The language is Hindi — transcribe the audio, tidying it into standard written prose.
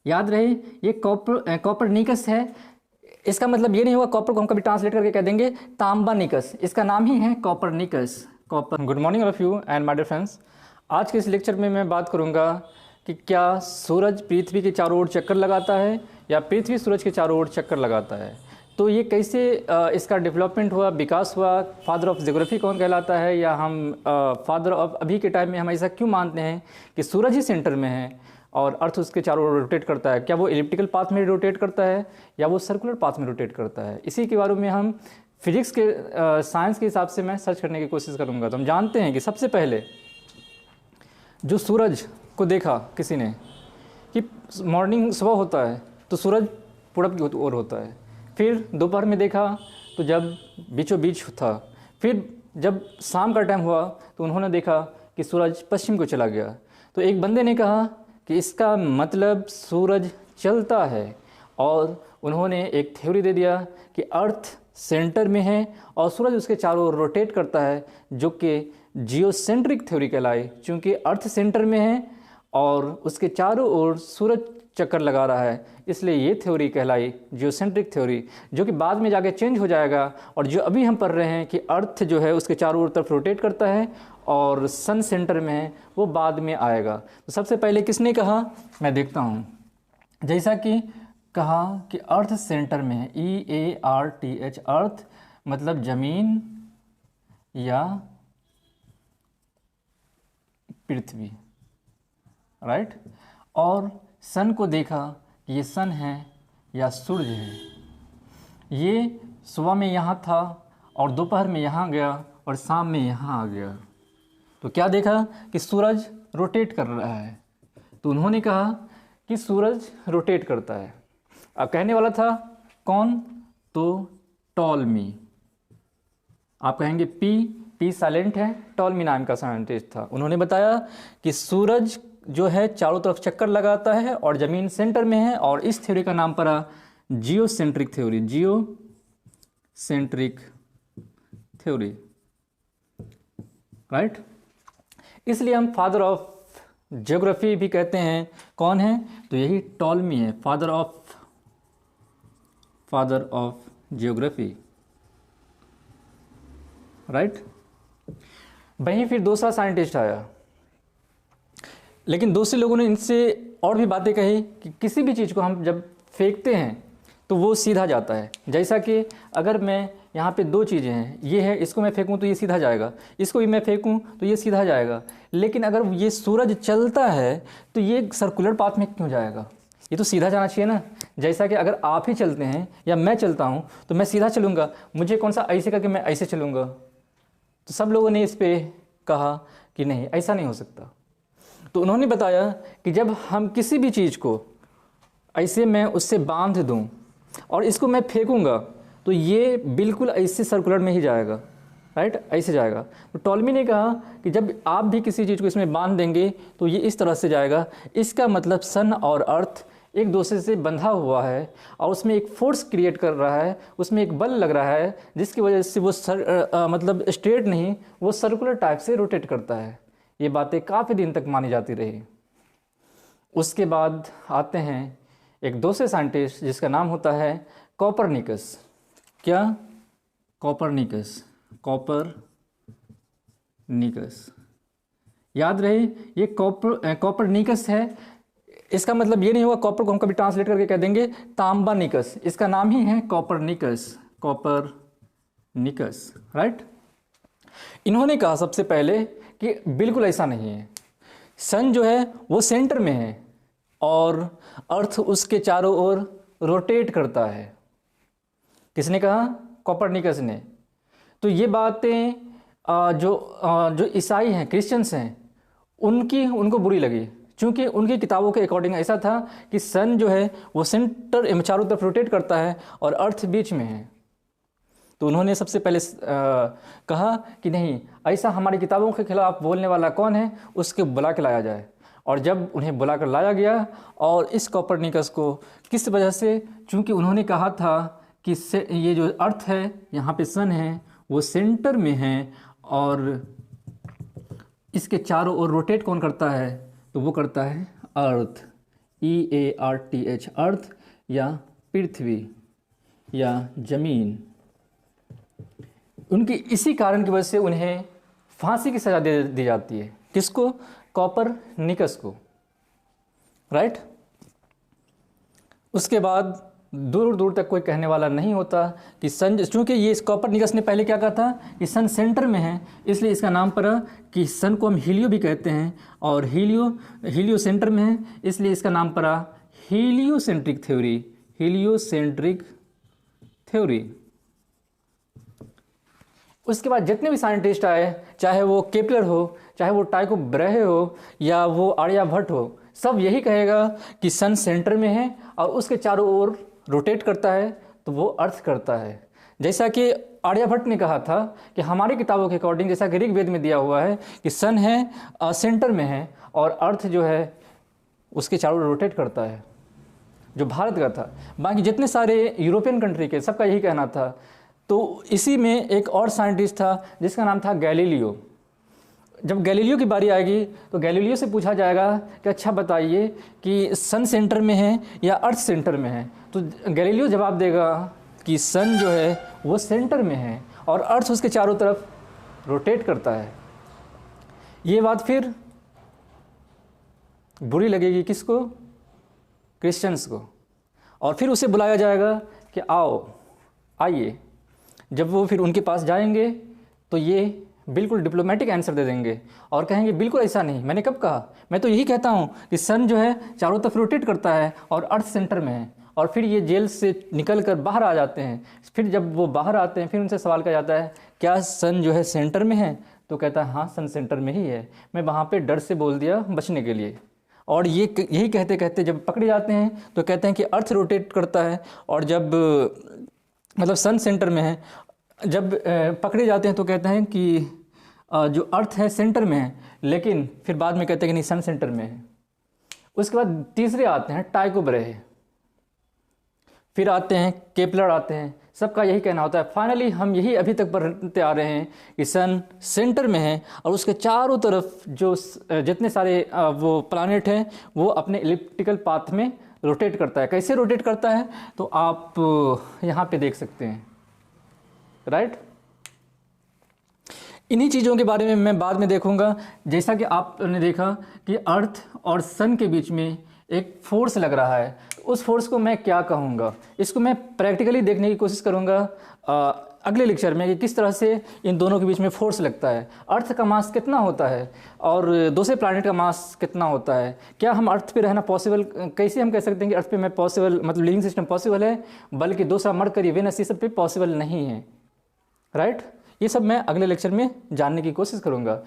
याद रहे ये कॉपरनिकस है। इसका मतलब ये नहीं हुआ कॉपर को हम कभी ट्रांसलेट करके कह देंगे तांबानिकस, इसका नाम ही है Copernicus. Good morning all of you and my dear friends. आज के इस लेक्चर में मैं बात करूंगा कि क्या सूरज पृथ्वी के चारों ओर चक्कर लगाता है या पृथ्वी सूरज के चारों ओर चक्कर लगाता है। तो ये कैसे इसका डेवलपमेंट हुआ, विकास हुआ, फादर ऑफ ज्योग्राफी कौन कहलाता है, या हम फादर ऑफ अभी के टाइम में हम ऐसा क्यों मानते हैं कि सूरज ही सेंटर में है और अर्थ उसके चारों ओर रोटेट करता है। क्या वो एलिप्टिकल पाथ में रोटेट करता है या वो सर्कुलर पाथ में रोटेट करता है। इसी के बारे में हम फिजिक्स के साइंस के हिसाब से मैं सर्च करने की कोशिश करूँगा। तो हम जानते हैं कि सबसे पहले जो सूरज को देखा किसी ने कि मॉर्निंग सुबह होता है तो सूरज पूरब की ओर होता है, फिर दोपहर में देखा तो जब बीचों बीच था, फिर जब शाम का टाइम हुआ तो उन्होंने देखा कि सूरज पश्चिम को चला गया। तो एक बंदे ने कहा कि इसका मतलब सूरज चलता है और उन्होंने एक थ्योरी दे दिया कि अर्थ सेंटर में है और सूरज उसके चारों ओर रोटेट करता है, जो कि जियोसेंट्रिक थ्योरी कहलाई। चूँकि अर्थ सेंटर में है और उसके चारों ओर सूरज चक्कर लगा रहा है, इसलिए ये थ्योरी कहलाई जियोसेंट्रिक थ्योरी, जो कि बाद में जाके चेंज हो जाएगा। और जो अभी हम पढ़ रहे हैं कि अर्थ जो है उसके चारों ओर तरफ रोटेट करता है और सन सेंटर में है, वो बाद में आएगा। तो सबसे पहले किसने कहा, मैं देखता हूँ। जैसा कि कहा कि अर्थ सेंटर में है, EARTH, अर्थ मतलब ज़मीन या पृथ्वी, राइट। और सन को देखा कि ये सन है या सूरज है। ये सुबह में यहाँ था और दोपहर में यहाँ गया और शाम में यहाँ आ गया। तो क्या देखा कि सूरज रोटेट कर रहा है। तो उन्होंने कहा कि सूरज रोटेट करता है। अब कहने वाला था कौन, तो टॉलमी। आप कहेंगे पी साइलेंट है, टॉलमी नाम का साइंटिस्ट था। उन्होंने बताया कि सूरज जो है चारों तरफ चक्कर लगाता है और ज़मीन सेंटर में है, और इस थ्योरी का नाम पड़ा geocentric theory, geocentric theory, right. इसलिए हम फादर ऑफ ज्योग्राफी भी कहते हैं। कौन है, तो यही टॉलमी है, फादर ऑफ ज्योग्राफी, राइट। वहीं फिर दूसरा साइंटिस्ट आया, लेकिन दूसरे लोगों ने इनसे और भी बातें कही कि किसी भी चीज़ को हम जब फेंकते हैं तो वो सीधा जाता है। जैसा कि अगर मैं यहाँ पे दो चीज़ें हैं, ये है, इसको मैं फेंकूँ तो ये सीधा जाएगा, इसको भी मैं फेंकूँ तो ये सीधा जाएगा। लेकिन अगर ये सूरज चलता है तो ये सर्कुलर पाथ में क्यों जाएगा, ये तो सीधा जाना चाहिए ना। जैसा कि अगर आप ही चलते हैं या मैं चलता हूँ तो मैं सीधा चलूँगा, मुझे कौन सा ऐसे करके मैं ऐसे चलूँगा। तो सब लोगों ने इस पर कहा कि नहीं, ऐसा नहीं हो सकता। तो उन्होंने बताया कि जब हम किसी भी चीज़ को ऐसे मैं उससे बांध दूं और इसको मैं फेंकूंगा तो ये बिल्कुल ऐसे सर्कुलर में ही जाएगा, राइट, ऐसे जाएगा। तो टॉलमी ने कहा कि जब आप भी किसी चीज़ को इसमें बांध देंगे तो ये इस तरह से जाएगा। इसका मतलब सन और अर्थ एक दूसरे से बंधा हुआ है और उसमें एक फोर्स क्रिएट कर रहा है, उसमें एक बल लग रहा है, जिसकी वजह से वो मतलब स्ट्रेट नहीं, वो सर्कुलर टाइप से रोटेट करता है। ये बातें काफ़ी दिन तक मानी जाती रही। उसके बाद आते हैं एक दूसरे साइंटिस्ट जिसका नाम होता है कॉपरनिकस। क्या, कॉपरनिकस। याद रहे ये कॉपरनिकस है। इसका मतलब ये नहीं हुआ कॉपर को हम कभी ट्रांसलेट करके कह देंगे तांबानिकस, इसका नाम ही है कॉपरनिकस, राइट। इन्होंने कहा सबसे पहले कि बिल्कुल ऐसा नहीं है, सन जो है वो सेंटर में है और अर्थ उसके चारों ओर रोटेट करता है। किसने कहा, कॉपरनिकस ने। तो ये बातें जो ईसाई हैं, क्रिश्चियंस हैं, उनको बुरी लगी, क्योंकि उनकी किताबों के अकॉर्डिंग ऐसा था कि सन जो है वो सेंटर चारों तरफ रोटेट करता है और अर्थ बीच में है। तो उन्होंने सबसे पहले कहा कि नहीं, ऐसा हमारी किताबों के खिलाफ बोलने वाला कौन है, उसको बुला के लाया जाए। और जब उन्हें बुला कर लाया गया, और इस कॉपरनिकस को किस वजह से, चूँकि उन्होंने कहा था कि ये जो अर्थ है, यहाँ पे सन है, वो सेंटर में है और इसके चारों ओर रोटेट कौन करता है, तो वो करता है अर्थ, EARTH, अर्थ या पृथ्वी या जमीन, उनकी इसी कारण की वजह से उन्हें फांसी की सज़ा दे दी जाती है। किसको? कोपरनिकस को, राइट। उसके बाद दूर दूर तक कोई कहने वाला नहीं होता कि सन, चूँकि ये कोपरनिकस ने पहले क्या कहा था कि सन सेंटर में है, इसलिए इसका नाम पड़ा कि सन को हम हीलियो भी कहते हैं, और हीलियो सेंटर में है, इसलिए इसका नाम पड़ा हीलियोसेंट्रिक थ्योरी, हीलियोसेंट्रिक थ्योरी। उसके बाद जितने भी साइंटिस्ट आए, चाहे वो केपलर हो, चाहे वो टाइको ब्रहे हो, या वो आर्यभट्ट हो, सब यही कहेगा कि सन सेंटर में है और उसके चारों ओर रोटेट करता है, तो वो अर्थ करता है। जैसा कि आर्यभट्ट ने कहा था कि हमारी किताबों के अकॉर्डिंग, जैसा कि ऋग्वेद में दिया हुआ है कि सन है सेंटर में है और अर्थ जो है उसके चारों ओर रोटेट करता है, जो भारत का था। बाकी जितने सारे यूरोपियन कंट्री के, सबका यही कहना था। तो इसी में एक और साइंटिस्ट था जिसका नाम था गैलीलियो। जब गैलीलियो की बारी आएगी तो गैलीलियो से पूछा जाएगा कि अच्छा बताइए कि सन सेंटर में है या अर्थ सेंटर में है, तो गैलीलियो जवाब देगा कि सन जो है वो सेंटर में है और अर्थ उसके चारों तरफ रोटेट करता है। ये बात फिर बुरी लगेगी किसको? क्रिश्चियंस को। और फिर उसे बुलाया जाएगा कि आइए। जब वो फिर उनके पास जाएंगे तो ये बिल्कुल डिप्लोमेटिक आंसर दे देंगे और कहेंगे बिल्कुल ऐसा नहीं, मैंने कब कहा, मैं तो यही कहता हूँ कि सन जो है चारों तरफ रोटेट करता है और अर्थ सेंटर में है। और फिर ये जेल से निकल कर बाहर आ जाते हैं। फिर जब वो बाहर आते हैं फिर उनसे सवाल किया जाता है क्या सन जो है सेंटर में है, तो कहता है हाँ सन सेंटर में ही है, मैं वहाँ पर डर से बोल दिया बचने के लिए। और ये यही कहते कहते जब पकड़े जाते हैं तो कहते हैं कि अर्थ रोटेट करता है, और जब मतलब सन सेंटर में है, जब पकड़े जाते हैं तो कहते हैं कि जो अर्थ है सेंटर में है, लेकिन फिर बाद में कहते हैं कि नहीं सन सेंटर में है। उसके बाद तीसरे आते हैं टाइको ब्रहे, फिर आते हैं केपलर आते हैं, सबका यही कहना होता है। फाइनली हम यही अभी तक पढ़ते आ रहे हैं कि सन सेंटर में है और उसके चारों तरफ जो जितने सारे वो प्लैनेट हैं वो अपने इलिप्टिकल पाथ में रोटेट करता है। कैसे रोटेट करता है तो आप यहाँ पे देख सकते हैं, राइट। इन्हीं चीज़ों के बारे में मैं बाद में देखूंगा। जैसा कि आपने देखा कि अर्थ और सन के बीच में एक फोर्स लग रहा है, उस फोर्स को मैं क्या कहूँगा, इसको मैं प्रैक्टिकली देखने की कोशिश करूँगा अगले लेक्चर में कि किस तरह से इन दोनों के बीच में फोर्स लगता है। अर्थ का मास कितना होता है और दूसरे प्लैनेट का मास कितना होता है, क्या हम अर्थ पे रहना पॉसिबल, कैसे हम कह सकते हैं कि अर्थ पे मैं पॉसिबल मतलब लिविंग सिस्टम पॉसिबल है, बल्कि दूसरा मरकरी वेनस ये सब पे पॉसिबल नहीं है, राइट। ये सब मैं अगले लेक्चर में जानने की कोशिश करूँगा।